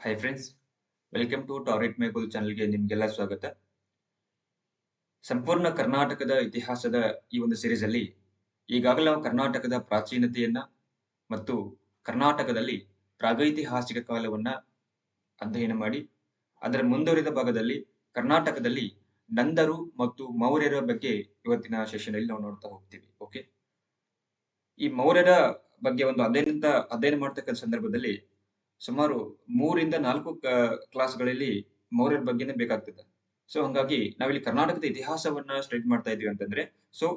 Hi friends, welcome to ಟಾರೆಟ್ ಮೇಗುಲ್ ಚಾನಲ್ಗೆ ನಿಮಗೆಲ್ಲ ಸ್ವಾಗತ. ಸಂಪೂರ್ಣ ಕರ್ನಾಟಕದ ಇತಿಹಾಸದ ಈ ಒಂದು ಸೀರೀಸ್ ಅಲ್ಲಿ ಈಗಾಗಲೇ ನಾವು ಕರ್ನಾಟಕದ ಪ್ರಾಚೀನತೆಯನ್ನ ಮತ್ತು ಕರ್ನಾಟಕದಲ್ಲಿ ಪ್ರಾಗೈತಿಹಾಸಿಕ ಕಾಲವನ್ನ ಅಧ್ಯಯನ ಮಾಡಿ, ಅದರ ಮುಂದುವರಿದ ಭಾಗದಲ್ಲಿ ಕರ್ನಾಟಕದಲ್ಲಿ ನಂದರು ಮತ್ತು ಮೌರ್ಯರ ಬಗ್ಗೆ ಇವತ್ತಿನ ಸೆಷನ್ ಅಲ್ಲಿ ನಾವು ನೋಡ್ತಾ ಹೋಗ್ತೀವಿ. ಓಕೆ, ಈ ಮೌರ್ಯರ ಬಗ್ಗೆ ಒಂದು ಅಧ್ಯಯನ ಮಾಡ್ತಕ್ಕಂಥ ಸಂದರ್ಭದಲ್ಲಿ ಸುಮಾರು 3 ರಿಂದ 4 ಕ್ಲಾಸ್ಗಳಲ್ಲಿ ಮೌರ್ಯರ ಬಗ್ಗೆನೇ ಬೇಕಾಗ್ತದೆ. ಸೊ ಹಂಗಾಗಿ ನಾವಿಲ್ಲಿ ಕರ್ನಾಟಕದ ಇತಿಹಾಸವನ್ನ ಸ್ಟಡಿ ಮಾಡ್ತಾ ಇದೀವಿ ಅಂತಂದ್ರೆ, ಸೊ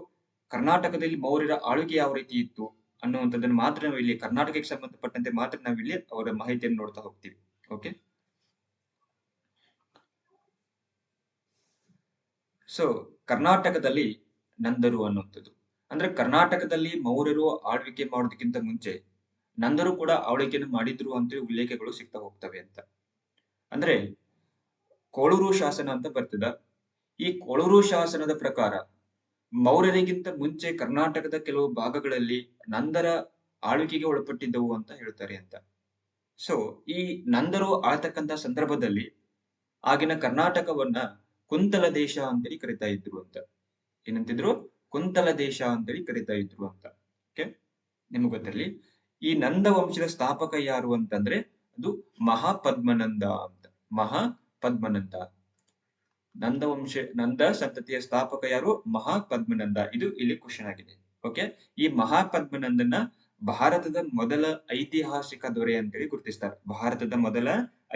ಕರ್ನಾಟಕದಲ್ಲಿ ಮೌರ್ಯರ ಆಳ್ವಿಕೆ ಯಾವ ರೀತಿ ಇತ್ತು ಅನ್ನುವಂಥದ್ದನ್ನು ಮಾತ್ರ ನಾವು ಇಲ್ಲಿ ಕರ್ನಾಟಕಕ್ಕೆ ಸಂಬಂಧಪಟ್ಟಂತೆ ಮಾತ್ರ ನಾವಿಲ್ಲಿ ಅವರ ಮಾಹಿತಿಯನ್ನು ನೋಡ್ತಾ ಹೋಗ್ತೀವಿ. ಓಕೆ, ಸೊ ಕರ್ನಾಟಕದಲ್ಲಿ ನಂದರು ಅನ್ನುವಂಥದ್ದು ಅಂದ್ರೆ ಕರ್ನಾಟಕದಲ್ಲಿ ಮೌರ್ಯರು ಆಳ್ವಿಕೆ ಮಾಡೋದಕ್ಕಿಂತ ಮುಂಚೆ ನಂದರು ಕೂಡ ಆಳ್ವಿಕೆಯನ್ನು ಮಾಡಿದ್ರು ಅಂತೇಳಿ ಉಲ್ಲೇಖಗಳು ಸಿಗ್ತಾ ಹೋಗ್ತವೆ ಅಂತ. ಅಂದ್ರೆ ಕೋಳೂರು ಶಾಸನ ಅಂತ ಬರ್ತದ. ಈ ಕೋಳೂರು ಶಾಸನದ ಪ್ರಕಾರ ಮೌರ್ಯರಿಗಿಂತ ಮುಂಚೆ ಕರ್ನಾಟಕದ ಕೆಲವು ಭಾಗಗಳಲ್ಲಿ ನಂದರ ಆಳ್ವಿಕೆಗೆ ಒಳಪಟ್ಟಿದ್ದವು ಅಂತ ಹೇಳ್ತಾರೆ ಅಂತ. ಸೊ ಈ ನಂದರು ಆಳ್ತಕ್ಕಂತ ಸಂದರ್ಭದಲ್ಲಿ ಆಗಿನ ಕರ್ನಾಟಕವನ್ನ ಕುಂತಲ ದೇಶ ಅಂತೇಳಿ ಕರಿತಾ ಇದ್ರು ಅಂತ. ಏನಂತಿದ್ರು? ಕುಂತಲ ದೇಶ ಅಂತೇಳಿ ಕರಿತಾ ಇದ್ರು ಅಂತ. ಓಕೆ, ನಿಮ್ಗೆ ಗೊತ್ತಿರಲಿ. ಈ ನಂದ ವಂಶದ ಸ್ಥಾಪಕ ಯಾರು ಅಂತಂದ್ರೆ ಅದು ಮಹಾಪದ್ಮನಂದ ಅಂತ. ಮಹಾಪದ್ಮನಂದ ನಂದ ಸಂತತಿಯ ಸ್ಥಾಪಕ ಯಾರು? ಮಹಾಪದ್ಮನಂದ. ಇದು ಇಲ್ಲಿ ಕ್ವಶನ್ ಆಗಿದೆ. ಓಕೆ, ಈ ಮಹಾಪದ್ಮನಂದನ ಭಾರತದ ಮೊದಲ ಐತಿಹಾಸಿಕ ದೊರೆ ಅಂತೇಳಿ ಗುರುತಿಸ್ತಾರೆ. ಭಾರತದ ಮೊದಲ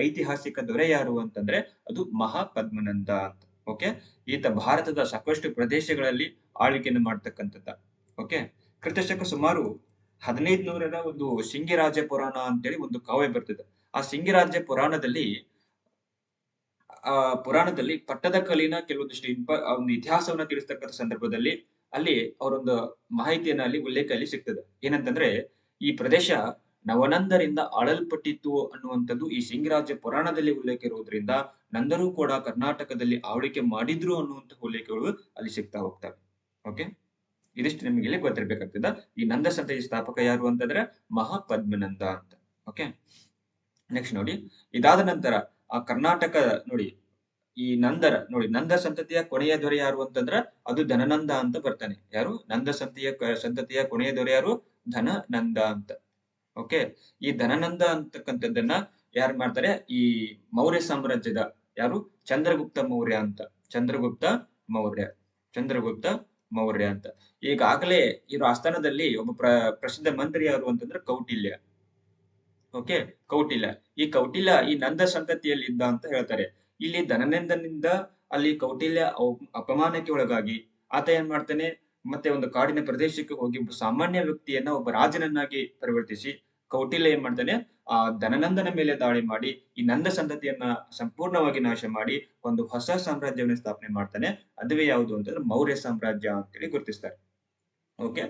ಐತಿಹಾಸಿಕ ದೊರೆ ಯಾರು ಅಂತಂದ್ರೆ ಅದು ಮಹಾಪದ್ಮನಂದ ಅಂತ. ಓಕೆ, ಈತ ಭಾರತದ ಸಾಕಷ್ಟು ಪ್ರದೇಶಗಳಲ್ಲಿ ಆಳ್ವಿಕೆಯನ್ನು ಮಾಡ್ತಕ್ಕಂಥದ್ದ. ಓಕೆ, ಕ್ರಿಸ್ತಶಕ ಸುಮಾರು 1500ರ ಒಂದು ಸಿಂಗಿರಾಜ್ಯ ಪುರಾಣ ಅಂತೇಳಿ ಒಂದು ಕಾವ್ಯ ಬರ್ತದೆ. ಆ ಸಿಂಗಿರಾಜ್ಯ ಪುರಾಣದಲ್ಲಿ ಪಟ್ಟದಕಲ್ಲಿನ ಕೆಲವೊಂದಿಷ್ಟು ಒಂದು ಇತಿಹಾಸವನ್ನ ತಿಳಿಸ್ತಕ್ಕಂಥ ಸಂದರ್ಭದಲ್ಲಿ ಅಲ್ಲಿ ಅವರೊಂದು ಮಾಹಿತಿಯನ್ನ ಅಲ್ಲಿ ಉಲ್ಲೇಖ ಅಲ್ಲಿ ಸಿಗ್ತದೆ. ಏನಂತಂದ್ರೆ, ಈ ಪ್ರದೇಶ ನವನಂದರಿಂದ ಆಳಲ್ಪಟ್ಟಿತ್ತು ಅನ್ನುವಂಥದ್ದು ಈ ಸಿಂಗಿರಾಜ್ಯ ಪುರಾಣದಲ್ಲಿ ಉಲ್ಲೇಖ ಇರುವುದರಿಂದ ನಂದರು ಕೂಡ ಕರ್ನಾಟಕದಲ್ಲಿ ಆಳ್ವಿಕೆ ಮಾಡಿದ್ರು ಅನ್ನುವಂಥ ಉಲ್ಲೇಖಗಳು ಅಲ್ಲಿ ಸಿಗ್ತಾ ಹೋಗ್ತವೆ. ಓಕೆ, ಇದಿಷ್ಟು ನಿಮಗೆ ಇಲ್ಲಿ ಗೊತ್ತಿರ್ಬೇಕಾಗ್ತದ. ಈ ನಂದ ಸಂತತಿಯ ಸ್ಥಾಪಕ ಯಾರು ಅಂತಂದ್ರೆ ಮಹಾಪದ್ಮನಂದ ಅಂತ. ಓಕೆ, ನೆಕ್ಸ್ಟ್ ನೋಡಿ, ಇದಾದ ನಂತರ ಆ ಕರ್ನಾಟಕ ನೋಡಿ, ಈ ನಂದ ಸಂತತಿಯ ಕೊನೆಯ ದೊರೆ ಯಾರು ಅಂತಂದ್ರ ಅದು ಧನನಂದ ಅಂತ ಬರ್ತಾನೆ. ಯಾರು? ನಂದ ಸಂತತಿಯ ಕೊನೆಯ ದೊರೆ ಯಾರು? ಧನನಂದ ಅಂತ. ಓಕೆ, ಈ ಧನನಂದ ಅಂತಕ್ಕಂಥದ್ದನ್ನ ಯಾರು ಮಾಡ್ತಾರೆ? ಈ ಮೌರ್ಯ ಸಾಮ್ರಾಜ್ಯದ ಯಾರು? ಚಂದ್ರಗುಪ್ತ ಮೌರ್ಯ ಅಂತ. ಚಂದ್ರಗುಪ್ತ ಮೌರ್ಯ ಅಂತ. ಈಗಾಗಲೇ ಇರೋ ಆಸ್ಥಾನದಲ್ಲಿ ಒಬ್ಬ ಪ್ರಸಿದ್ಧ ಮಂತ್ರಿ ಯಾರು ಅಂತಂದ್ರೆ ಕೌಟಿಲ್ಯ. ಓಕೆ, ಕೌಟಿಲ್ಯ. ಈ ಕೌಟಿಲ್ಯ ಈ ನಂದ ಸಂತತಿಯಲ್ಲಿ ಇದ್ದ ಅಂತ ಹೇಳ್ತಾರೆ. ಇಲ್ಲಿ ಧನನಂದನಿಂದ ಅಲ್ಲಿ ಕೌಟಿಲ್ಯ ಅಪಮಾನಕ್ಕೆ ಒಳಗಾಗಿ ಆತ ಏನ್ ಮಾಡ್ತಾನೆ, ಮತ್ತೆ ಒಂದು ಕಾಡಿನ ಪ್ರದೇಶಕ್ಕೆ ಹೋಗಿ ಒಬ್ಬ ಸಾಮಾನ್ಯ ವ್ಯಕ್ತಿಯನ್ನ ಒಬ್ಬ ರಾಜನನ್ನಾಗಿ ಪರಿವರ್ತಿಸಿ ಕೌಟಿಲ್ಯ ಏನ್ ಮಾಡ್ತಾನೆ, ಆ ಧನನಂದನ ಮೇಲೆ ದಾಳಿ ಮಾಡಿ ಈ ನಂದ ಸಂತತಿಯನ್ನ ಸಂಪೂರ್ಣವಾಗಿ ನಾಶ ಮಾಡಿ ಒಂದು ಹೊಸ ಸಾಮ್ರಾಜ್ಯವನ್ನು ಸ್ಥಾಪನೆ ಮಾಡ್ತಾನೆ. ಅದುವೇ ಯಾವುದು ಅಂತಂದ್ರೆ ಮೌರ್ಯ ಸಾಮ್ರಾಜ್ಯ ಅಂತೇಳಿ ಗುರುತಿಸ್ತಾರೆ. ಓಕೆ,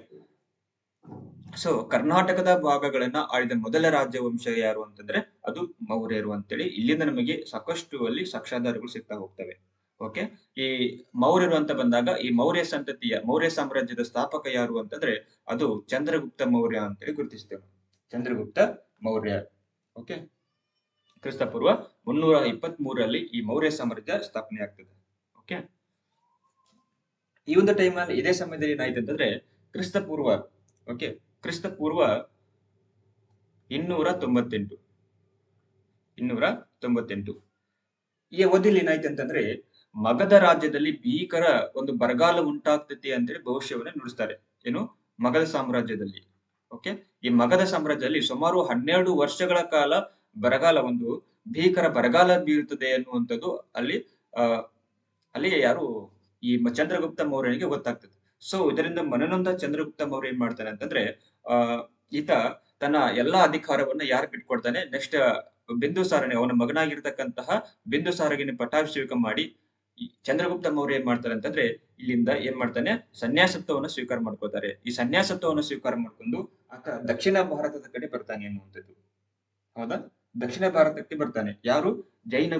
ಸೊ ಕರ್ನಾಟಕದ ಭಾಗಗಳನ್ನ ಆಳಿದ ಮೊದಲ ರಾಜ್ಯವಂಶ ಯಾರು ಅಂತಂದ್ರೆ ಅದು ಮೌರ್ಯರು ಅಂತೇಳಿ ಇಲ್ಲಿಂದ ನಮಗೆ ಸಾಕಷ್ಟು ಅಲ್ಲಿ ಸಾಕ್ಷ್ಯಾಧಾರಗಳು ಸಿಗ್ತಾ ಹೋಗ್ತವೆ. ಓಕೆ, ಈ ಮೌರ್ಯರು ಅಂತ ಬಂದಾಗ ಈ ಮೌರ್ಯ ಸಾಮ್ರಾಜ್ಯದ ಸ್ಥಾಪಕ ಯಾರು ಅಂತಂದ್ರೆ ಅದು ಚಂದ್ರಗುಪ್ತ ಮೌರ್ಯ ಅಂತೇಳಿ ಗುರುತಿಸ್ತೇವೆ. ಚಂದ್ರಗುಪ್ತ ಮೌರ್ಯ. ಓಕೆ, ಕ್ರಿಸ್ತಪೂರ್ವ 323ರಲ್ಲಿ ಈ ಮೌರ್ಯ ಸಾಮ್ರಾಜ್ಯ ಸ್ಥಾಪನೆ ಆಗ್ತದೆ. ಓಕೆ, ಈ ಒಂದು ಟೈಮಲ್ಲಿ ಇದೇ ಸಮಯದಲ್ಲಿ ಏನಾಯ್ತು ಅಂತಂದ್ರೆ ಕ್ರಿಸ್ತಪೂರ್ವ 298 ಈ ಅವಧಿಯಲ್ಲಿ ಏನಾಯ್ತು ಅಂತಂದ್ರೆ ಮಗಧ ರಾಜ್ಯದಲ್ಲಿ ಭೀಕರ ಒಂದು ಬರಗಾಲ ಉಂಟಾಗ್ತೈತಿ ಅಂತೇಳಿ ಭವಿಷ್ಯವನ್ನ ನುಡಿಸ್ತಾರೆ. ಏನು? ಮಗಧ ಸಾಮ್ರಾಜ್ಯದಲ್ಲಿ. ಓಕೆ, ಈ ಮಗಧ ಸಾಮ್ರಾಜ್ಯದಲ್ಲಿ ಸುಮಾರು 12 ವರ್ಷಗಳ ಕಾಲ ಒಂದು ಭೀಕರ ಬರಗಾಲ ಬೀಳ್ತದೆ ಅನ್ನುವಂಥದ್ದು ಅಲ್ಲಿ ಯಾರು? ಈ ಚಂದ್ರಗುಪ್ತ ಮೌರ್ಯನಿಗೆ ಗೊತ್ತಾಗ್ತದೆ. ಸೊ ಇದರಿಂದ ಮನನೊಂದ ಚಂದ್ರಗುಪ್ತ ಮೌರ್ಯ ಏನ್ ಮಾಡ್ತಾನೆ ಅಂತಂದ್ರೆ ಈತ ತನ್ನ ಎಲ್ಲಾ ಅಧಿಕಾರವನ್ನ ಯಾರು ಬಿಟ್ಕೊಡ್ತಾನೆ? ನೆಕ್ಸ್ಟ್ ಬಿಂದುಸಾರನೇ, ಅವನ ಮಗನಾಗಿರ್ತಕ್ಕಂತಹ ಬಿಂದುಸಾರಗೆ ಪಟ್ಟಾಭಿಷೇಕ ಮಾಡಿ ಚಂದ್ರಗುಪ್ತ ಮೌರ್ಯ ಏನ್ ಮಾಡ್ತಾರೆ ಅಂತಂದ್ರೆ ಇಲ್ಲಿಂದ ಏನ್ ಮಾಡ್ತಾನೆ? ಸನ್ಯಾಸತ್ವವನ್ನು ಸ್ವೀಕಾರ ಮಾಡ್ಕೋತಾರೆ. ಈ ಸನ್ಯಾಸತ್ವವನ್ನು ಸ್ವೀಕಾರ ಮಾಡ್ಕೊಂಡು ಆತ ದಕ್ಷಿಣ ಭಾರತದ ಕಡೆ ಬರ್ತಾನೆ ಅನ್ನುವಂಥದ್ದು. ಹೌದಾ? ದಕ್ಷಿಣ ಭಾರತಕ್ಕೆ ಬರ್ತಾನೆ. ಯಾರು? ಜೈನ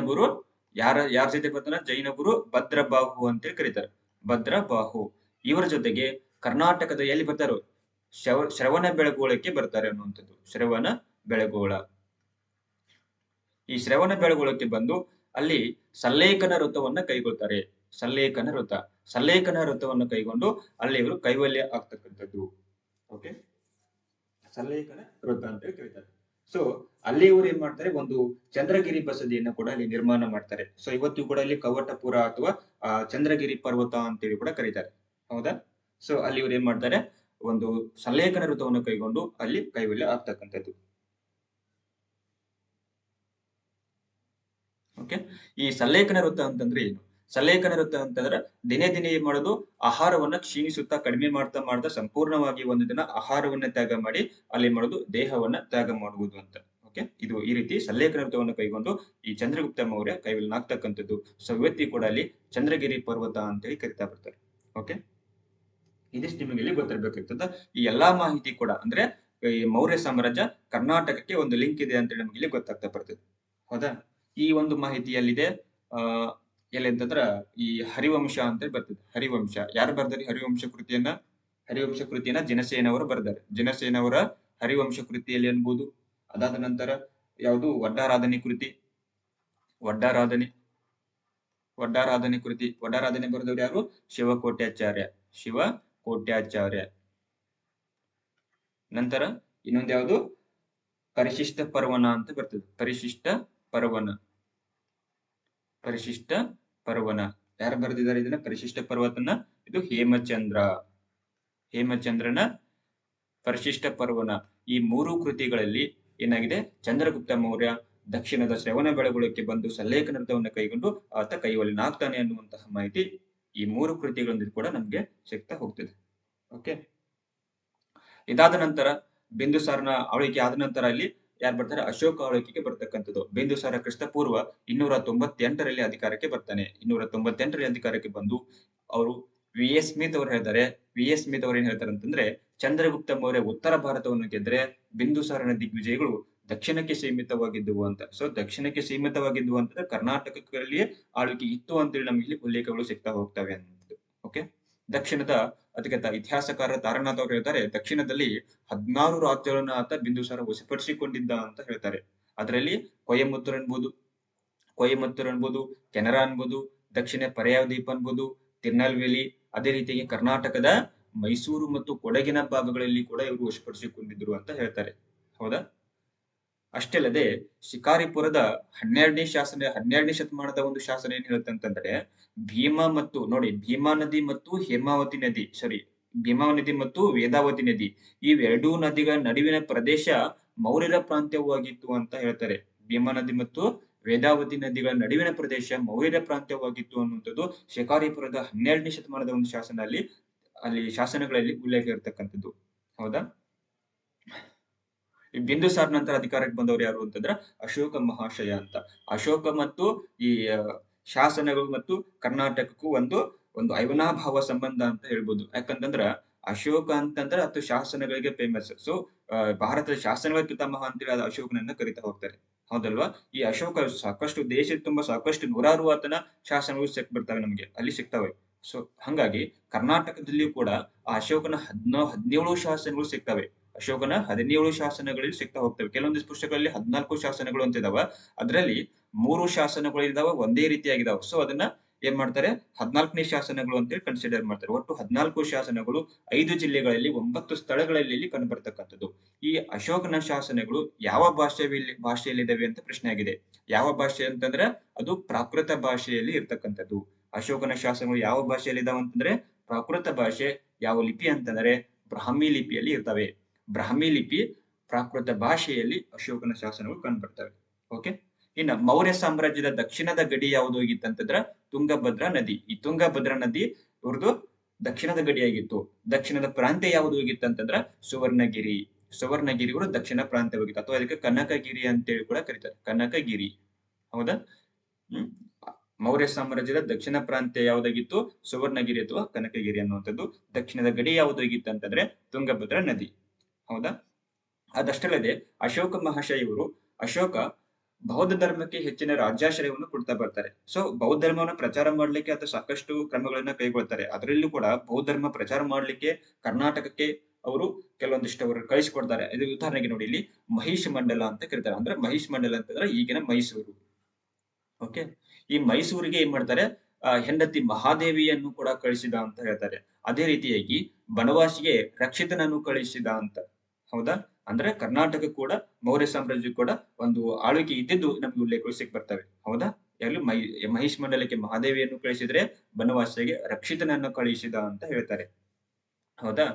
ಗುರು ಯಾರ ಜೊತೆ ಬರ್ತಾನೆ? ಜೈನ ಗುರು ಭದ್ರಬಾಹು ಅಂತೇಳಿ ಕರೀತಾರೆ. ಭದ್ರಬಾಹು ಇವರ ಜೊತೆಗೆ ಕರ್ನಾಟಕದ ಎಲ್ಲಿ ಬರ್ತಾರೋ ಶ್ರವಣ ಬೆಳಗೋಳಕ್ಕೆ ಬರ್ತಾರೆ ಅನ್ನುವಂಥದ್ದು. ಶ್ರವಣ ಬೆಳಗೋಳ. ಈ ಶ್ರವಣ ಬೆಳಗೊಳಕ್ಕೆ ಬಂದು ಅಲ್ಲಿ ಸಲ್ಲೇಖನ ವೃತ್ತವನ್ನ ಕೈಗೊಳ್ತಾರೆ. ಸಲ್ಲೇಖನ ವೃತ್ತವನ್ನು ಕೈಗೊಂಡು ಅಲ್ಲಿ ಇವರು ಕೈವಲ್ಯ ಆಗ್ತಕ್ಕಂಥದ್ದು. ಓಕೆ, ಸಲ್ಲೇಖನ ವೃತ್ತ ಅಂತ ಕರೀತಾರೆ. ಸೊ ಅಲ್ಲಿ ಇವರು ಏನ್ ಮಾಡ್ತಾರೆ, ಒಂದು ಚಂದ್ರಗಿರಿ ಬಸದಿಯನ್ನ ಕೂಡ ಅಲ್ಲಿ ನಿರ್ಮಾಣ ಮಾಡ್ತಾರೆ. ಸೊ ಇವತ್ತು ಕೂಡ ಅಲ್ಲಿ ಕವಟಪುರ ಅಥವಾ ಚಂದ್ರಗಿರಿ ಪರ್ವತ ಅಂತೇಳಿ ಕೂಡ ಕರೀತಾರೆ. ಹೌದಾ? ಸೊ ಅಲ್ಲಿ ಇವರು ಏನ್ ಮಾಡ್ತಾರೆ, ಒಂದು ಸಲ್ಲೇಖನ ವೃತ್ತವನ್ನು ಕೈಗೊಂಡು ಅಲ್ಲಿ ಕೈವಲ್ಯ ಆಗ್ತಕ್ಕಂಥದ್ದು. ಓಕೆ, ಈ ಸಲ್ಲೇಖನ ವೃತ್ತ ಅಂತಂದ್ರೆ ಏನು? ಸಲ್ಲೇಖನ ವೃತ್ತ ಅಂತಂದ್ರೆ ದಿನೇ ದಿನೇ ಏನ್ ಮಾಡೋದು, ಆಹಾರವನ್ನ ಕ್ಷೀಣಿಸುತ್ತಾ ಕಡಿಮೆ ಮಾಡ್ತಾ ಸಂಪೂರ್ಣವಾಗಿ ಒಂದು ದಿನ ಆಹಾರವನ್ನ ತ್ಯಾಗ ಮಾಡಿ ಅಲ್ಲಿ ಮಾಡೋದು, ದೇಹವನ್ನ ತ್ಯಾಗ ಮಾಡುವುದು ಅಂತ. ಓಕೆ, ಇದು ಈ ರೀತಿ ಸಲ್ಲೇಖನ ವೃತ್ತವನ್ನು ಕೈಗೊಂಡು ಈ ಚಂದ್ರಗುಪ್ತ ಮೌರ್ಯ ಕೈವಲ್ಯನಾಗ್ತಕ್ಕಂಥದ್ದು. ಸೊ ಇವತ್ತಿ ಕೂಡ ಅಲ್ಲಿ ಚಂದ್ರಗಿರಿ ಪರ್ವತ ಅಂತೇಳಿ ಕರಿತಾ ಬರ್ತಾರೆ. ಓಕೆ, ಇದಿಷ್ಟು ನಿಮಗೆ ಇಲ್ಲಿ ಗೊತ್ತಿರ್ಬೇಕಾಗ್ತದ. ಈ ಎಲ್ಲಾ ಮಾಹಿತಿ ಕೂಡ ಅಂದ್ರೆ ಈ ಮೌರ್ಯ ಸಾಮ್ರಾಜ್ಯ ಕರ್ನಾಟಕಕ್ಕೆ ಒಂದು ಲಿಂಕ್ ಇದೆ ಅಂತ ನಮಗೆ ಇಲ್ಲಿ ಗೊತ್ತಾಗ್ತಾ ಬರ್ತದೆ. ಹೌದಾ? ಈ ಒಂದು ಮಾಹಿತಿಯಲ್ಲಿದೆ ಎಲ್ಲಿ ಅಂತಂದ್ರ ಈ ಹರಿವಂಶ ಅಂತ ಬರ್ತದೆ. ಹರಿವಂಶ ಯಾರು ಬರ್ದಾರೆ? ಹರಿವಂಶ ಕೃತಿಯನ್ನ ಜನಸೇನವರು ಬರ್ದಾರೆ. ಜನಸೇನವರ ಹರಿವಂಶ ಕೃತಿಯಲ್ಲಿ ಅನ್ಬೋದು. ಅದಾದ ನಂತರ ಯಾವುದು ವಡ್ಡಾರಾಧನೆ ಕೃತಿ, ವಡ್ಡಾರಾಧನೆ ಕೃತಿ, ವಡ್ಡಾರಾಧನೆ ಬರೆದವರು ಯಾರು? ಶಿವಕೋಟ್ಯಾಚಾರ್ಯ. ನಂತರ ಇನ್ನೊಂದು ಯಾವುದು? ಪರಿಶಿಷ್ಟ ಪರ್ವನ ಅಂತ ಬರ್ತದೆ. ಪರಿಶಿಷ್ಟ ಪರ್ವನ ಯಾರು ಬರೆದಿದ್ದಾರೆ ಇದನ್ನ? ಪರಿಶಿಷ್ಟ ಪರ್ವತನ ಇದು ಹೇಮಚಂದ್ರನ ಪರಿಶಿಷ್ಟ ಪರ್ವನ. ಈ ಮೂರು ಕೃತಿಗಳಲ್ಲಿ ಏನಾಗಿದೆ, ಚಂದ್ರಗುಪ್ತ ಮೌರ್ಯ ದಕ್ಷಿಣದ ಶ್ರವಣ ಬೆಳಗೊಳಕ್ಕೆ ಬಂದು ಸಲ್ಲೇಖನ ವೃತ್ತವನ್ನು ಕೈಗೊಂಡು ಆತ ಕೈವಲ್ಯನಾಗ್ತಾನೆ ಅನ್ನುವಂತಹ ಮಾಹಿತಿ ಈ ಮೂರು ಕೃತಿಗಳೊಂದಿಗೆ ಕೂಡ ನಮ್ಗೆ ಸಿಗ್ತಾ ಹೋಗ್ತದೆ. ಓಕೆ, ಇದಾದ ನಂತರ ಬಿಂದುಸಾರನ ಆಳ್ವಿಕೆ ಆದ ನಂತರ ಅಲ್ಲಿ ಯಾರು ಬರ್ತಾರೆ? ಅಶೋಕ ಆಳ್ವಿಕೆಗೆ ಬರ್ತಕ್ಕಂಥದ್ದು. ಬಿಂದುಸಾರ ಕ್ರಿಸ್ತ ಪೂರ್ವ 298ರಲ್ಲಿ ಅಧಿಕಾರಕ್ಕೆ ಬರ್ತಾನೆ. 298ರಲ್ಲಿ ಅಧಿಕಾರಕ್ಕೆ ಬಂದು ಅವರು ವಿ ಎಸ್ ಸ್ಮಿತ್ ಅವರು ಹೇಳ್ತಾರೆ. ವಿ ಎಸ್ ಸ್ಮಿತ್ ಅವರು ಏನ್ ಹೇಳ್ತಾರೆ ಅಂತಂದ್ರೆ, ಚಂದ್ರಗುಪ್ತ ಮೌರ್ಯ ಉತ್ತರ ಭಾರತವನ್ನು ಗೆದ್ರೆ ಬಿಂದುಸಾರನ ದಿಗ್ವಿಜಯಗಳು ದಕ್ಷಿಣಕ್ಕೆ ಸೀಮಿತವಾಗಿದ್ದವು ಅಂತ. ಸೊ ದಕ್ಷಿಣಕ್ಕೆ ಸೀಮಿತವಾಗಿದ್ದವು ಅಂತಂದ್ರೆ ಕರ್ನಾಟಕದಲ್ಲಿಯೇ ಆಳ್ವಿಕೆ ಇತ್ತು ಅಂತೇಳಿ ನಮ್ಗೆ ಇಲ್ಲಿ ಉಲ್ಲೇಖಗಳು ಸಿಗ್ತಾ ಹೋಗ್ತವೆ ಅಂತ. ಓಕೆ, ದಕ್ಷಿಣದ ಅದಕ್ಕೆ ಇತಿಹಾಸಕಾರ ತಾರನಾಥ್ ಅವರು ಹೇಳ್ತಾರೆ, ದಕ್ಷಿಣದಲ್ಲಿ 16 ರಾಜ್ಯಗಳನ್ನ ಆತ ಬಿಂದುಸಾರ ವಶಪಡಿಸಿಕೊಂಡಿದ್ದ ಅಂತ ಹೇಳ್ತಾರೆ. ಅದರಲ್ಲಿ ಕೊಯಮತ್ತೂರ್ ಅನ್ಬೋದು, ಕೆನರಾ ಅನ್ಬೋದು, ದಕ್ಷಿಣ ಪರ್ಯಾಯದ್ವೀಪ ಅನ್ಬೋದು, ತಿರುನಲ್ವೇಲಿ, ಅದೇ ರೀತಿಯಾಗಿ ಕರ್ನಾಟಕದ ಮೈಸೂರು ಮತ್ತು ಕೊಡಗಿನ ಭಾಗಗಳಲ್ಲಿ ಕೂಡ ಇವರು ವಶಪಡಿಸಿಕೊಂಡಿದ್ರು ಅಂತ ಹೇಳ್ತಾರೆ. ಹೌದಾ? ಅಷ್ಟೇ ಅಲ್ಲದೆ ಶಿಕಾರಿಪುರದ 12ನೇ ಶತಮಾನದ ಒಂದು ಶಾಸನ ಏನ್ ಹೇಳುತ್ತೆ ಅಂತಂದ್ರೆ, ಭೀಮಾ ನದಿ ಮತ್ತು ಭೀಮಾ ನದಿ ಮತ್ತು ವೇದಾವತಿ ನದಿ, ಇವೆರಡೂ ನದಿಗಳ ನಡುವಿನ ಪ್ರದೇಶ ಮೌರ್ಯರ ಪ್ರಾಂತ್ಯವಾಗಿತ್ತು ಅಂತ ಹೇಳ್ತಾರೆ. ಭೀಮಾ ನದಿ ಮತ್ತು ವೇದಾವತಿ ನದಿಗಳ ನಡುವಿನ ಪ್ರದೇಶ ಮೌರ್ಯರ ಪ್ರಾಂತ್ಯವಾಗಿತ್ತು ಅನ್ನುವಂಥದ್ದು ಶಿಕಾರಿಪುರದ 12ನೇ ಶತಮಾನದ ಒಂದು ಅಲ್ಲಿ ಶಾಸನಗಳಲ್ಲಿ ಉಲ್ಲೇಖ ಇರತಕ್ಕಂಥದ್ದು. ಹೌದಾ? ಈ ಬಿಂದುಸಾರ ನಂತರ ಅಧಿಕಾರಕ್ಕೆ ಬಂದವರು ಯಾರು ಅಂತಂದ್ರೆ ಅಶೋಕ ಮಹಾಶಯ ಅಂತ. ಅಶೋಕ ಮತ್ತು ಈ ಶಾಸನಗಳು ಮತ್ತು ಕರ್ನಾಟಕಕ್ಕೂ ಒಂದು ಅವಿನಾಭಾವ ಸಂಬಂಧ ಅಂತ ಹೇಳ್ಬೋದು. ಯಾಕಂತಂದ್ರ ಅಶೋಕ ಅಂತಂದ್ರೆ ಅದು ಶಾಸನಗಳಿಗೆ ಫೇಮಸ್. ಸೊ ಭಾರತದ ಶಾಸನಗಳ ಪಿತಾಮಹ ಅಂತೇಳಿ ಅದು ಅಶೋಕನನ್ನ ಕರಿತಾ ಹೋಗ್ತಾರೆ. ಹೌದಲ್ವಾ? ಈ ಅಶೋಕ ಸಾಕಷ್ಟು ದೇಶದ ತುಂಬಾ ಸಾಕಷ್ಟು ನೂರಾರು ಆತನ ಶಾಸನಗಳು ಬರ್ತವೆ, ನಮ್ಗೆ ಅಲ್ಲಿ ಸಿಗ್ತವೆ. ಸೊ ಹಂಗಾಗಿ ಕರ್ನಾಟಕದಲ್ಲಿಯೂ ಕೂಡ ಆ ಅಶೋಕನ 17 ಶಾಸನಗಳು ಸಿಗ್ತವೆ. ಅಶೋಕನ 17 ಶಾಸನಗಳಲ್ಲಿ ಸಿಗ್ತಾ ಹೋಗ್ತವೆ. ಕೆಲವೊಂದಿಷ್ಟು ಪುಸ್ತಕಗಳಲ್ಲಿ 14 ಶಾಸನಗಳು ಅಂತ ಇದಾವ. ಅದರಲ್ಲಿ 3 ಶಾಸನಗಳು ಇದಾವ, ಒಂದೇ ರೀತಿಯಾಗಿದಾವ. ಸೊ ಅದನ್ನ ಏನ್ ಮಾಡ್ತಾರೆ, 14ನೇ ಶಾಸನಗಳು ಅಂತೇಳಿ ಕನ್ಸಿಡರ್ ಮಾಡ್ತಾರೆ. ಒಟ್ಟು 14 ಶಾಸನಗಳು 5 ಜಿಲ್ಲೆಗಳಲ್ಲಿ 9 ಸ್ಥಳಗಳಲ್ಲಿ ಇಲ್ಲಿ ಕಂಡು ಬರ್ತಕ್ಕಂಥದ್ದು. ಈ ಅಶೋಕನ ಶಾಸನಗಳು ಯಾವ ಭಾಷೆಯಲ್ಲಿದ್ದಾವೆ ಅಂತ ಪ್ರಶ್ನೆ ಆಗಿದೆ. ಯಾವ ಭಾಷೆ ಅಂತಂದ್ರೆ ಅದು ಪ್ರಾಕೃತ ಭಾಷೆಯಲ್ಲಿ ಇರ್ತಕ್ಕಂಥದ್ದು. ಅಶೋಕನ ಶಾಸನಗಳು ಯಾವ ಭಾಷೆಯಲ್ಲಿ ಇದಾವ ಅಂತಂದ್ರೆ ಪ್ರಾಕೃತ ಭಾಷೆ. ಯಾವ ಲಿಪಿ ಅಂತಂದ್ರೆ ಬ್ರಾಹ್ಮಿ ಲಿಪಿಯಲ್ಲಿ ಇರ್ತವೆ. ಬ್ರಾಹ್ಮಿ ಲಿಪಿ ಪ್ರಾಕೃತ ಭಾಷೆಯಲ್ಲಿ ಅಶೋಕನ ಶಾಸನಗಳು ಕಂಡುಬರ್ತವೆ. ಓಕೆ, ಇನ್ನು ಮೌರ್ಯ ಸಾಮ್ರಾಜ್ಯದ ದಕ್ಷಿಣದ ಗಡಿ ಯಾವುದು ಹೋಗಿತ್ತಂತಂದ್ರ ತುಂಗಭದ್ರಾ ನದಿ. ಈ ತುಂಗಭದ್ರಾ ನದಿ ಇವ್ರದ್ದು ದಕ್ಷಿಣದ ಗಡಿಯಾಗಿತ್ತು. ದಕ್ಷಿಣದ ಪ್ರಾಂತ್ಯ ಯಾವುದು ಹೋಗಿತ್ತಂತಂದ್ರ ಸುವರ್ಣಗಿರಿ ಕೂಡ ದಕ್ಷಿಣ ಪ್ರಾಂತ್ಯವಾಗಿತ್ತು, ಅಥವಾ ಅದಕ್ಕೆ ಕನಕಗಿರಿ ಅಂತೇಳಿ ಕೂಡ ಕರೀತಾರೆ. ಕನಕಗಿರಿ. ಹೌದಾ? ಮೌರ್ಯ ಸಾಮ್ರಾಜ್ಯದ ದಕ್ಷಿಣ ಪ್ರಾಂತ್ಯ ಯಾವುದಾಗಿತ್ತು? ಸುವರ್ಣಗಿರಿ ಅಥವಾ ಕನಕಗಿರಿ ಅನ್ನುವಂಥದ್ದು. ದಕ್ಷಿಣದ ಗಡಿ ಯಾವುದಾಗಿತ್ತು ಅಂತಂದ್ರೆ ತುಂಗಭದ್ರಾ ನದಿ. ಹೌದಾ? ಅದಷ್ಟಲ್ಲದೆ ಅಶೋಕ ಮಹಾಶಯ ಇವರು ಬೌದ್ಧ ಧರ್ಮಕ್ಕೆ ಹೆಚ್ಚಿನ ರಾಜ್ಯಾಶ್ರಯವನ್ನು ಕೊಡ್ತಾ ಬರ್ತಾರೆ. ಸೊ ಬೌದ್ಧ ಧರ್ಮವನ್ನು ಪ್ರಚಾರ ಮಾಡ್ಲಿಕ್ಕೆ ಅಥವಾ ಸಾಕಷ್ಟು ಕ್ರಮಗಳನ್ನ ಕೈಗೊಳ್ತಾರೆ. ಅದರಲ್ಲೂ ಕೂಡ ಬೌದ್ಧ ಧರ್ಮ ಪ್ರಚಾರ ಮಾಡ್ಲಿಕ್ಕೆ ಕರ್ನಾಟಕಕ್ಕೆ ಅವರು ಕೆಲವೊಂದಿಷ್ಟು ಅವರು ಕಳಿಸಿಕೊಡ್ತಾರೆ. ಇದು ಉದಾಹರಣೆಗೆ ನೋಡಿ, ಇಲ್ಲಿ ಮಹಿಷ್ ಮಂಡಲ ಅಂತ ಕರೀತಾರೆ. ಅಂದ್ರೆ ಮಹಿಷ್ ಮಂಡಲ ಅಂತಂದ್ರೆ ಈಗಿನ ಮೈಸೂರು. ಓಕೆ, ಈ ಮೈಸೂರಿಗೆ ಏನ್ ಮಾಡ್ತಾರೆ, ಹೆಂಡತಿ ಮಹಾದೇವಿಯನ್ನು ಕೂಡ ಕಳಿಸಿದ ಅಂತ ಹೇಳ್ತಾರೆ. ಅದೇ ರೀತಿಯಾಗಿ ಬನವಾಸಿಗೆ ರಕ್ಷಿತನನ್ನು ಕಳಿಸಿದ ಅಂತ. ಹೌದಾ? ಅಂದ್ರೆ ಕರ್ನಾಟಕ ಕೂಡ ಮೌರ್ಯ ಸಾಮ್ರಾಜ್ಯ ಕೂಡ ಒಂದು ಆಳ್ವಿಕೆ ಇದ್ದಿದ್ದು ನಮ್ಗೆ ಉಲ್ಲೇಖಗಳು ಸಿಕ್ ಬರ್ತವೆ. ಹೌದಾ? ಯಾರು ಮಹಿಷ್ ಮಂಡಲಕ್ಕೆ ಮಹಾದೇವಿಯನ್ನು ಕಳಿಸಿದ್ರೆ ಬನವಾಸಿಗೆ ರಕ್ಷಿತನನ್ನು ಕಳಿಸಿದ ಅಂತ ಹೇಳ್ತಾರೆ. ಹೌದಾ?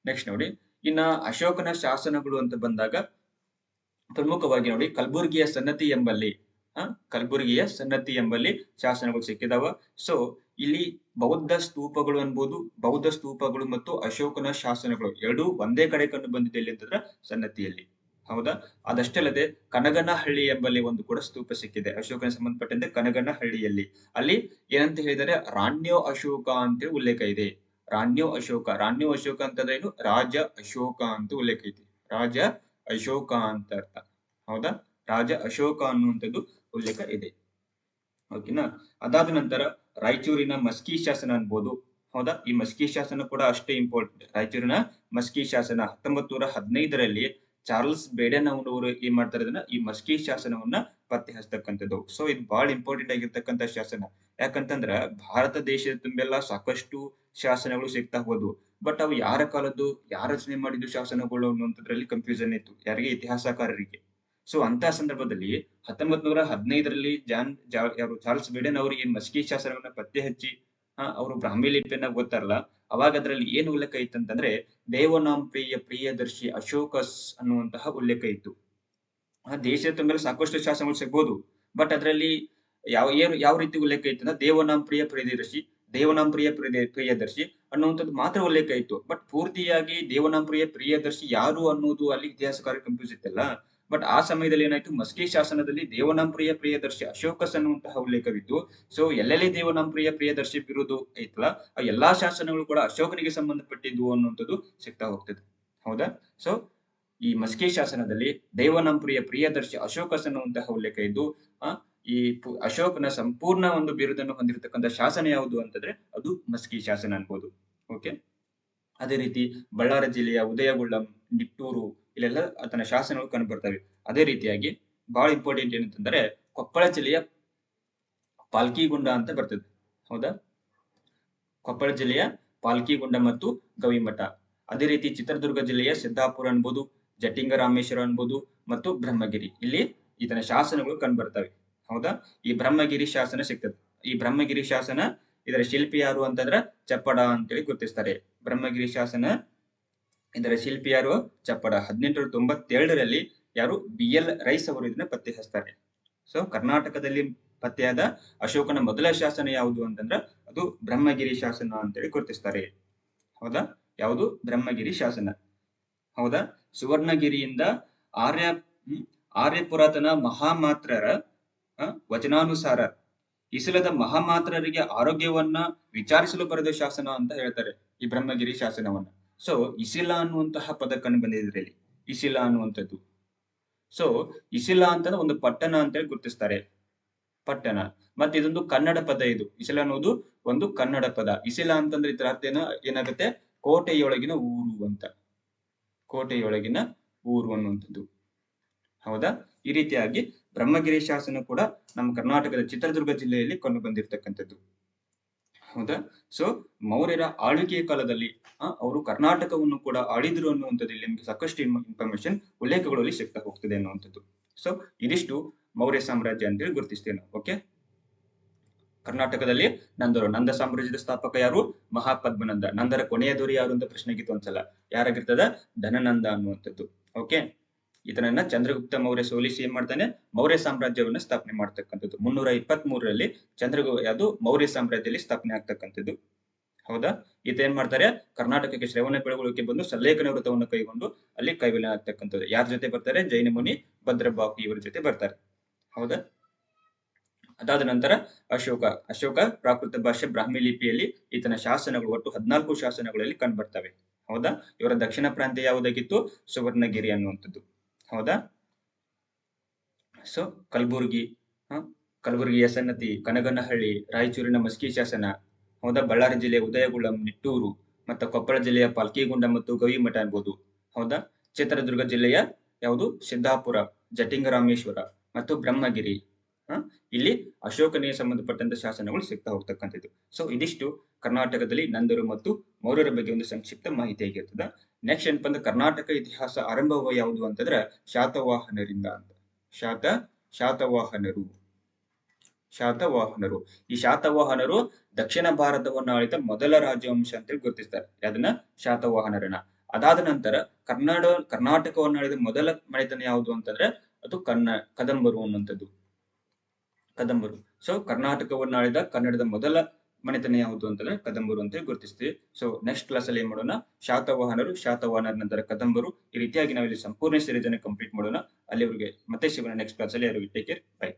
ನೆಕ್ಸ್ಟ್ ನೋಡಿ, ಇನ್ನ ಅಶೋಕನ ಶಾಸನಗಳು ಅಂತ ಬಂದಾಗ ಪ್ರಮುಖವಾಗಿ ನೋಡಿ ಕಲಬುರ್ಗಿಯ ಸನ್ನತಿ ಎಂಬಲ್ಲಿ ಕಲಬುರ್ಗಿಯ ಸನ್ನತಿ ಎಂಬಲ್ಲಿ ಶಾಸನಗಳು ಸಿಕ್ಕಿದಾವ. ಸೊ ಇಲ್ಲಿ ಬೌದ್ಧ ಸ್ತೂಪಗಳು ಅನ್ಬೋದು, ಬೌದ್ಧ ಸ್ತೂಪಗಳು ಮತ್ತು ಅಶೋಕನ ಶಾಸನಗಳು ಎರಡೂ ಒಂದೇ ಕಡೆ ಕಂಡು ಬಂದಿದೆ ಎಲ್ಲಿ ಅಂತಂದ್ರೆ ಸನ್ನತಿಯಲ್ಲಿ. ಹೌದಾ? ಅದಷ್ಟೇ ಅಲ್ಲದೆ ಕನಗನಹಳ್ಳಿ ಎಂಬಲ್ಲಿ ಒಂದು ಕೂಡ ಸ್ತೂಪ ಸಿಕ್ಕಿದೆ ಅಶೋಕನ ಸಂಬಂಧಪಟ್ಟಂತೆ. ಕನಗನಹಳ್ಳಿಯಲ್ಲಿ ಅಲ್ಲಿ ಏನಂತ ಹೇಳಿದರೆ ರಾಣ್ಯೋ ಅಶೋಕ ಅಂತ ಉಲ್ಲೇಖ ಇದೆ. ರಾಣ್ಯೋ ಅಶೋಕ ಅಂತಂದ್ರೆ ಏನು? ರಾಜ ಅಶೋಕ ಅಂತ ಉಲ್ಲೇಖ ಐತಿ. ರಾಜ ಅಶೋಕ ಅಂತ ಅರ್ಥ. ಹೌದಾ? ರಾಜ ಅಶೋಕ ಅನ್ನುವಂಥದ್ದು ಉಲ್ಲೇಖ ಇದೆ. ಓಕೆನಾ? ಅದಾದ ನಂತರ ರಾಯಚೂರಿನ ಮಸ್ಕಿ ಶಾಸನ ಅನ್ಬೋದು. ಹೌದಾ? ಈ ಮಸ್ಕಿ ಶಾಸನ ಕೂಡ ಅಷ್ಟೇ ಇಂಪಾರ್ಟೆಂಟ್. ರಾಯಚೂರಿನ ಮಸ್ಕಿ ಶಾಸನ 1915ರಲ್ಲಿ ಚಾರ್ಲ್ಸ್ ಬೇಡೆನ್ ಅವರು ಏನ್ ಮಾಡ್ತಾರೆ, ಅದನ್ನ ಈ ಮಸ್ಕಿ ಶಾಸನವನ್ನ ಪತ್ತೆ ಹಚ್ಚತಕ್ಕಂಥದ್ದು. ಸೊ ಇದು ಬಹಳ ಇಂಪಾರ್ಟೆಂಟ್ ಆಗಿರ್ತಕ್ಕಂಥ ಶಾಸನ. ಯಾಕಂತಂದ್ರ ಭಾರತ ದೇಶದ ತುಂಬೆಲ್ಲ ಸಾಕಷ್ಟು ಶಾಸನಗಳು ಸಿಗ್ತಾ ಹೋದ್ವು. ಬಟ್ ಅವು ಯಾರ ಕಾಲದ್ದು, ಯಾರ ರಚನೆ ಮಾಡಿದ್ದು ಶಾಸನಗಳು ಅನ್ನುವಂಥದ್ರಲ್ಲಿ ಕನ್ಫ್ಯೂಷನ್ ಇತ್ತು ಯಾರಿಗೆ? ಇತಿಹಾಸಕಾರರಿಗೆ. ಸೊ ಅಂತ ಸಂದರ್ಭದಲ್ಲಿ 1915ರಲ್ಲಿ ಯಾರು ಚಾರ್ಲ್ಸ್ ಬೇಡೆನ್ ಅವರು ಈ ಮಸ್ಕಿ ಶಾಸನವನ್ನ ಪತ್ತೆ ಹಚ್ಚಿ ಅವರು ಬ್ರಾಹ್ಮಿ ಲಿಪಿಯನ್ನ ಓದ್ತಾರಲ್ಲ, ಅವಾಗ ಅದರಲ್ಲಿ ಏನು ಉಲ್ಲೇಖ ಇತ್ತಂತಂದ್ರೆ ದೇವನಾಂ ಪ್ರಿಯದರ್ಶಿ ಅಶೋಕಸ್ ಅನ್ನುವಂತಹ ಉಲ್ಲೇಖ ಇತ್ತು. ದೇಶದ ತುಂಬೆಲ್ಲ ಸಾಕಷ್ಟು ಶಾಸನಗಳು ಸಿಗ್ಬೋದು, ಬಟ್ ಅದರಲ್ಲಿ ಯಾವ ರೀತಿ ಉಲ್ಲೇಖ ಇತ್ತು ಅಂದ್ರೆ ದೇವನಾಂ ಪ್ರಿಯದರ್ಶಿ ಅನ್ನುವಂಥದ್ದು ಮಾತ್ರ ಉಲ್ಲೇಖ ಇತ್ತು. ಬಟ್ ಪೂರ್ತಿಯಾಗಿ ದೇವನಾಂ ಪ್ರಿಯದರ್ಶಿ ಯಾರು ಅನ್ನೋದು ಅಲ್ಲಿ ಇತಿಹಾಸಕಾರ ಕನ್ಫ್ಯೂಸ್ ಇತ್ತಲ್ಲ. ಬಟ್ ಆ ಸಮಯದಲ್ಲಿ ಏನಾಯ್ತು, ಮಸ್ಕಿ ಶಾಸನದಲ್ಲಿ ದೇವನಾಂ ಪ್ರಿಯದರ್ಶಿ ಅಶೋಕಸ್ ಅನ್ನುವಂತಹ ಉಲ್ಲೇಖವಿತ್ತು. ಸೊ ಎಲ್ಲೆಲ್ಲಿ ದೇವನಾಂ ಪ್ರಿಯದರ್ಶಿ ಬಿರುದು ಐತಲ್ಲ, ಆ ಎಲ್ಲಾ ಶಾಸನಗಳು ಕೂಡ ಅಶೋಕನಿಗೆ ಸಂಬಂಧಪಟ್ಟಿದ್ವು ಅನ್ನುವಂಥದ್ದು ಸಿಗ್ತಾ ಹೋಗ್ತದೆ. ಹೌದಾ? ಸೊ ಈ ಮಸ್ಕಿ ಶಾಸನದಲ್ಲಿ ದೇವನಾಂ ಪ್ರಿಯದರ್ಶಿ ಅಶೋಕಸ್ ಅನ್ನುವಂತಹ ಉಲ್ಲೇಖ ಇದ್ದು, ಈ ಅಶೋಕನ ಸಂಪೂರ್ಣ ಒಂದು ಬಿರುದನ್ನು ಹೊಂದಿರತಕ್ಕಂಥ ಶಾಸನ ಯಾವುದು ಅಂತಂದ್ರೆ ಅದು ಮಸ್ಕಿ ಶಾಸನ ಅನ್ಬೋದು. ಓಕೆ, ಅದೇ ರೀತಿ ಬಳ್ಳಾರಿ ಜಿಲ್ಲೆಯ ಉದಯಗುಳ್ಳಂ, ನಿಟ್ಟೂರು ಇಲ್ಲೆಲ್ಲ ಆತನ ಶಾಸನಗಳು ಕಂಡು ಬರ್ತವೆ. ಅದೇ ರೀತಿಯಾಗಿ ಬಹಳ ಇಂಪಾರ್ಟೆಂಟ್ ಏನಂತಂದ್ರೆ ಕೊಪ್ಪಳ ಜಿಲ್ಲೆಯ ಪಾಲ್ಕಿಗುಂಡ ಅಂತ ಬರ್ತದೆ. ಹೌದಾ? ಕೊಪ್ಪಳ ಜಿಲ್ಲೆಯ ಪಾಲ್ಕಿಗುಂಡ ಮತ್ತು ಗವಿಮಠ. ಅದೇ ರೀತಿ ಚಿತ್ರದುರ್ಗ ಜಿಲ್ಲೆಯ ಸಿದ್ದಾಪುರ ಅನ್ಬೋದು, ಜಟಿಂಗ ರಾಮೇಶ್ವರ ಅನ್ಬೋದು ಮತ್ತು ಬ್ರಹ್ಮಗಿರಿ, ಇಲ್ಲಿ ಈತನ ಶಾಸನಗಳು ಕಂಡು ಬರ್ತವೆ. ಹೌದಾ? ಈ ಬ್ರಹ್ಮಗಿರಿ ಶಾಸನ ಸಿಗ್ತದೆ. ಈ ಬ್ರಹ್ಮಗಿರಿ ಶಾಸನ ಇದರ ಶಿಲ್ಪಿ ಯಾರು ಅಂತಂದ್ರ ಚಪ್ಪಡ ಅಂತೇಳಿ ಗುರುತಿಸ್ತಾರೆ. ಬ್ರಹ್ಮಗಿರಿ ಶಾಸನ ಇದರ ಶಿಲ್ಪಿ ಯಾರು? ಚಪ್ಪಡ. 1897ರಲ್ಲಿ ಯಾರು? BL ರೈಸ್ ಅವರು ಇದನ್ನ ಪತ್ತೆ ಹಚ್ತಾರೆ. ಸೊ ಕರ್ನಾಟಕದಲ್ಲಿ ಪತ್ತೆಯಾದ ಅಶೋಕನ ಮೊದಲ ಶಾಸನ ಯಾವುದು ಅಂತಂದ್ರ ಅದು ಬ್ರಹ್ಮಗಿರಿ ಶಾಸನ ಅಂತೇಳಿ ಗುರುತಿಸ್ತಾರೆ. ಹೌದಾ? ಯಾವುದು? ಬ್ರಹ್ಮಗಿರಿ ಶಾಸನ. ಹೌದಾ? ಸುವರ್ಣಗಿರಿಯಿಂದ ಆರ್ಯ ಪುರಾತನ ಮಹಾಮಾತ್ರರ ವಚನಾನುಸಾರ ಇಸಲದ ಮಹಾಮಾತ್ರರಿಗೆ ಆರೋಗ್ಯವನ್ನ ವಿಚಾರಿಸಲು ಬರೆದ ಶಾಸನ ಅಂತ ಹೇಳ್ತಾರೆ ಈ ಬ್ರಹ್ಮಗಿರಿ ಶಾಸನವನ್ನ. ಸೊ ಇಸಿಲ ಅನ್ನುವಂತಹ ಪದ ಕಂಡು ಬಂದಿದೆ ಇಲ್ಲಿ, ಇಸಿಲ ಅನ್ನುವಂಥದ್ದು. ಸೊ ಇಸಿಲ ಅಂತ ಒಂದು ಪಟ್ಟಣ ಅಂತೇಳಿ ಗುರುತಿಸ್ತಾರೆ. ಪಟ್ಟಣ. ಮತ್ತೆ ಇದೊಂದು ಕನ್ನಡ ಪದ. ಇದು ಇಸಿಲ ಅನ್ನೋದು ಒಂದು ಕನ್ನಡ ಪದ. ಇಸಿಲ ಅಂತಂದ್ರೆ ಇದರ ಅರ್ಥ ಏನಾಗುತ್ತೆ? ಕೋಟೆಯೊಳಗಿನ ಊರು ಅಂತ. ಕೋಟೆಯೊಳಗಿನ ಊರು ಅನ್ನುವಂಥದ್ದು. ಹೌದಾ? ಈ ರೀತಿಯಾಗಿ ಬ್ರಹ್ಮಗಿರಿ ಶಾಸನ ಕೂಡ ನಮ್ಮ ಕರ್ನಾಟಕದ ಚಿತ್ರದುರ್ಗ ಜಿಲ್ಲೆಯಲ್ಲಿ ಕಂಡು ಬಂದಿರತಕ್ಕಂಥದ್ದು. ಹೌದಾ? ಸೊ ಮೌರ್ಯರ ಆಳ್ವಿಕೆಯ ಕಾಲದಲ್ಲಿ ಅವರು ಕರ್ನಾಟಕವನ್ನು ಕೂಡ ಆಳಿದ್ರು ಅನ್ನುವಂಥದ್ದು ಇಲ್ಲಿ ನಿಮ್ಗೆ ಸಾಕಷ್ಟು ಇನ್ಫಾರ್ಮೇಶನ್ ಉಲ್ಲೇಖಗಳಲ್ಲಿ ಸಿಗ್ತಾ ಹೋಗ್ತದೆ ಅನ್ನುವಂಥದ್ದು. ಸೊ ಇದಿಷ್ಟು ಮೌರ್ಯ ಸಾಮ್ರಾಜ್ಯ ಅಂತೇಳಿ ಗುರುತಿಸ್ತೇವೆ ನಾವು. ಓಕೆ, ಕರ್ನಾಟಕದಲ್ಲಿ ನಂದ ಸಾಮ್ರಾಜ್ಯದ ಸ್ಥಾಪಕ ಯಾರು? ಮಹಾಪದ್ಮನಂದ. ನಂದರ ಕೊನೆಯ ದೊರೆ ಯಾರು ಅಂತ ಪ್ರಶ್ನೆಗಿತ್ತು ಒಂದ್ಸಲ. ಯಾರಾಗಿರ್ತದ? ಧನನಂದ ಅನ್ನುವಂಥದ್ದು. ಓಕೆ, ಇದನ್ನ ಚಂದ್ರಗುಪ್ತ ಮೌರ್ಯ ಸೋಲಿಸಿ ಏನ್ ಮಾಡ್ತಾನೆ? ಮೌರ್ಯ ಸಾಮ್ರಾಜ್ಯವನ್ನ ಸ್ಥಾಪನೆ ಮಾಡ್ತಕ್ಕಂಥದ್ದು. 323ರಲ್ಲಿ ಯಾವುದು? ಮೌರ್ಯ ಸಾಮ್ರಾಜ್ಯದಲ್ಲಿ ಸ್ಥಾಪನೆ ಆಗ್ತಕ್ಕಂಥದ್ದು. ಹೌದಾ? ಈತ ಏನ್ ಮಾಡ್ತಾರೆ? ಕರ್ನಾಟಕಕ್ಕೆ ಶ್ರವಣ ಬೆಳಗೊಳಕ್ಕೆ ಬಂದು ಸಲ್ಲೇಖನ ವ್ರತವನ್ನು ಕೈಗೊಂಡು ಅಲ್ಲಿ ಕೈವಿಲಯ ಆಗ್ತಕ್ಕಂಥದ್ದು. ಯಾರ ಜೊತೆ ಬರ್ತಾರೆ? ಜೈನ ಮುನಿ ಭದ್ರಬಾಹು ಇವರ ಜೊತೆ ಬರ್ತಾರೆ. ಹೌದಾ? ಅದಾದ ನಂತರ ಅಶೋಕ ಪ್ರಾಕೃತ ಭಾಷೆ ಬ್ರಾಹ್ಮಿ ಲಿಪಿಯಲ್ಲಿ ಈತನ ಶಾಸನಗಳು ಒಟ್ಟು 14 ಶಾಸನಗಳಲ್ಲಿ ಕಂಡು ಬರ್ತವೆ. ಹೌದಾ? ಇವರ ದಕ್ಷಿಣ ಪ್ರಾಂತ್ಯ ಯಾವುದಾಗಿತ್ತು? ಸುವರ್ಣಗಿರಿ ಅನ್ನುವಂಥದ್ದು. ಹೌದಾ? ಸೊ ಕಲಬುರಗಿಯ ಸನ್ನತಿ, ಕನಗನಹಳ್ಳಿ, ರಾಯಚೂರಿನ ಮಸ್ಕಿ ಶಾಸನ, ಹೌದಾ? ಬಳ್ಳಾರಿ ಜಿಲ್ಲೆ ಉದಯಗುಳಂ, ನಿಟ್ಟೂರು ಮತ್ತು ಕೊಪ್ಪಳ ಜಿಲ್ಲೆಯ ಪಾಲ್ಕಿಗುಂಡ ಮತ್ತು ಗವಿಮಠ ಅನ್ಬೋದು. ಹೌದಾ? ಚಿತ್ರದುರ್ಗ ಜಿಲ್ಲೆಯ ಯಾವುದು ಸಿದ್ದಾಪುರ, ಜಟಿಂಗರಾಮೇಶ್ವರ ಮತ್ತು ಬ್ರಹ್ಮಗಿರಿ. ಇಲ್ಲಿ ಅಶೋಕನಿಗೆ ಸಂಬಂಧಪಟ್ಟಂತ ಶಾಸನಗಳು ಸಿಗ್ತಾ ಹೋಗ್ತಕ್ಕಂಥದ್ದು. ಸೊ ಇದಿಷ್ಟು ಕರ್ನಾಟಕದಲ್ಲಿ ನಂದರು ಮತ್ತು ಮೌರ್ಯರ ಬಗ್ಗೆ ಒಂದು ಸಂಕ್ಷಿಪ್ತ ಮಾಹಿತಿ ಆಗಿರ್ತದ. ನೆಕ್ಸ್ಟ್ ಏನಪ್ಪ ಅಂದ್ರೆ ಕರ್ನಾಟಕ ಇತಿಹಾಸ ಆರಂಭವ ಯಾವುದು ಅಂತಂದ್ರೆ ಶಾತವಾಹನರಿಂದ ಅಂತ. ಶಾತವಾಹನರು. ಈ ಶಾತವಾಹನರು ದಕ್ಷಿಣ ಭಾರತವನ್ನು ಆಳಿದ ಮೊದಲ ರಾಜವಂಶ ಅಂತೇಳಿ ಗುರುತಿಸ್ತಾರೆ. ಅದನ್ನ ಶಾತವಾಹನರನ್ನ. ಅದಾದ ನಂತರ ಕರ್ನಾಟಕವನ್ನು ಆಳಿದ ಮೊದಲ ಮನೆತನ ಯಾವುದು ಅಂತಂದ್ರೆ ಅದು ಕದಂಬರು ಅನ್ನುವಂಥದ್ದು. ಕದಂಬರು. ಸೊ ಕರ್ನಾಟಕವನ್ನು ಆಳಿದ ಕನ್ನಡದ ಮೊದಲ ಮನೆತನ ಯಾವುದು ಅಂತಂದ್ರೆ ಕದಂಬರು ಅಂತ ಗುರುತಿಸ್ತೀವಿ. ಸೊ ನೆಕ್ಸ್ಟ್ ಕ್ಲಾಸ್ ಅಲ್ಲಿ ಏನ್ ಮಾಡೋಣ, ಶಾತವಾಹನರ ನಂತರ ಕದಂಬರು, ಈ ರೀತಿಯಾಗಿ ನಾವಿಲ್ಲಿ ಸಂಪೂರ್ಣ ಸಿರೀಸ್ ಅನ್ನು ಕಂಪ್ಲೀಟ್ ಮಾಡೋಣ. ಅಲ್ಲಿವರೆಗೆ ಮತ್ತೆ ಸಿಗೋಣ ನೆಕ್ಸ್ಟ್ ಕ್ಲಾಸ್ ಅಲ್ಲಿ. Take care, by.